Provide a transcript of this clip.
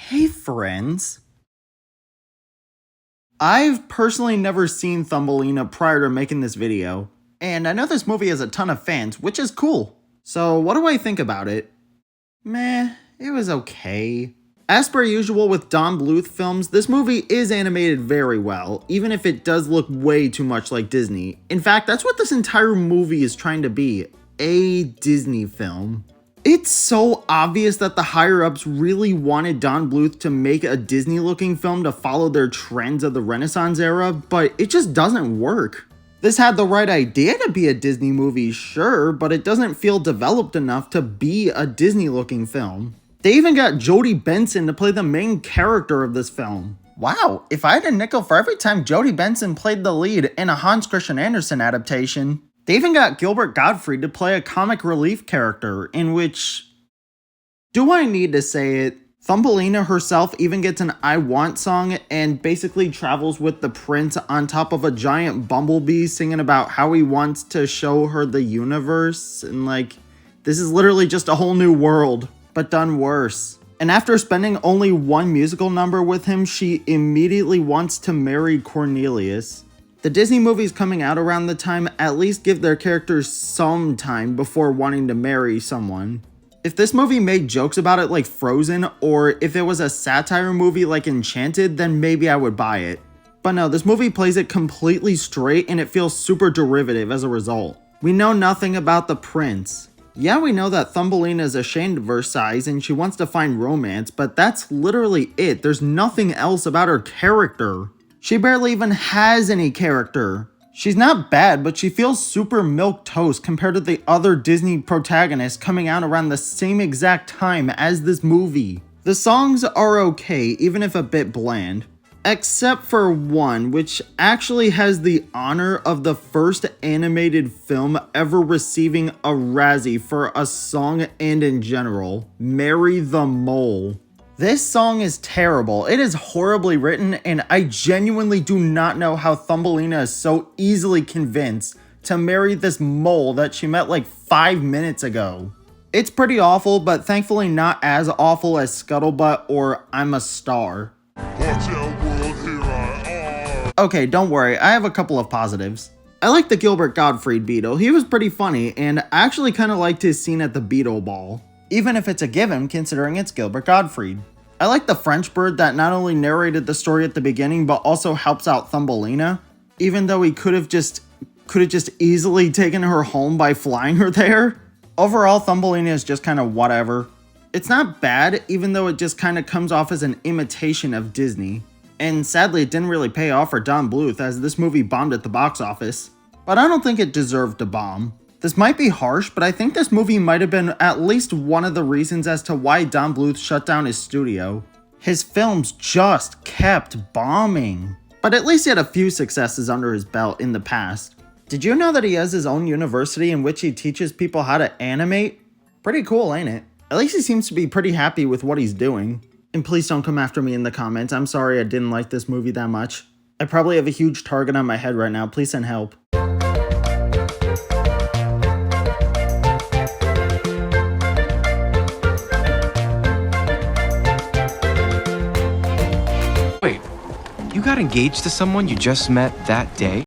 Hey friends. I've personally never seen Thumbelina prior to making this video, and I know this movie has a ton of fans, which is cool. So what do I think about it? Meh, it was okay. As per usual with Don Bluth films, this movie is animated very well, even if it does look way too much like Disney. In fact, that's what this entire movie is trying to be, a Disney film. It's so obvious that the higher-ups really wanted Don Bluth to make a Disney-looking film to follow their trends of the Renaissance era, but it just doesn't work. This had the right idea to be a Disney movie, sure, but it doesn't feel developed enough to be a Disney-looking film. They even got Jodie Benson to play the main character of this film. Wow, if I had a nickel for every time Jodie Benson played the lead in a Hans Christian Andersen adaptation. They even got Gilbert Gottfried to play a comic relief character, in which... Do I need to say it? Thumbelina herself even gets an I Want song and basically travels with the prince on top of a giant bumblebee singing about how he wants to show her the universe, and this is literally just a whole new world, but done worse. And after spending only one musical number with him, she immediately wants to marry Cornelius. The Disney movies coming out around the time at least give their characters some time before wanting to marry someone. If this movie made jokes about it like Frozen, or if it was a satire movie like Enchanted, then maybe I would buy it. But no, this movie plays it completely straight and it feels super derivative as a result. We know nothing about the prince. Yeah, we know that Thumbelina is ashamed of Versailles and she wants to find romance, but that's literally it. There's nothing else about her character. She barely even has any character. She's not bad, but she feels super milquetoast compared to the other Disney protagonists coming out around the same exact time as this movie. The songs are okay, even if a bit bland. Except for one, which actually has the honor of the first animated film ever receiving a Razzie for a song and in general, Marry the Mole. This song is terrible, it is horribly written, and I genuinely do not know how Thumbelina is so easily convinced to marry this mole that she met like 5 minutes ago. It's pretty awful, but thankfully not as awful as Scuttlebutt or I'm a Star. Watch out, world, here I are. Okay, don't worry, I have a couple of positives. I like the Gilbert Gottfried Beetle, he was pretty funny, and I actually kind of liked his scene at the Beetle Ball. Even if it's a given, considering it's Gilbert Gottfried. I like the French bird that not only narrated the story at the beginning, but also helps out Thumbelina, even though he could have just easily taken her home by flying her there. Overall, Thumbelina is just kind of whatever. It's not bad, even though it just kind of comes off as an imitation of Disney. And sadly, it didn't really pay off for Don Bluth, as this movie bombed at the box office. But I don't think it deserved to bomb. This might be harsh, but I think this movie might have been at least one of the reasons as to why Don Bluth shut down his studio. His films just kept bombing. But at least he had a few successes under his belt in the past. Did you know that he has his own university in which he teaches people how to animate? Pretty cool, ain't it? At least he seems to be pretty happy with what he's doing. And please don't come after me in the comments. I'm sorry I didn't like this movie that much. I probably have a huge target on my head right now. Please send help. Wait, you got engaged to someone you just met that day?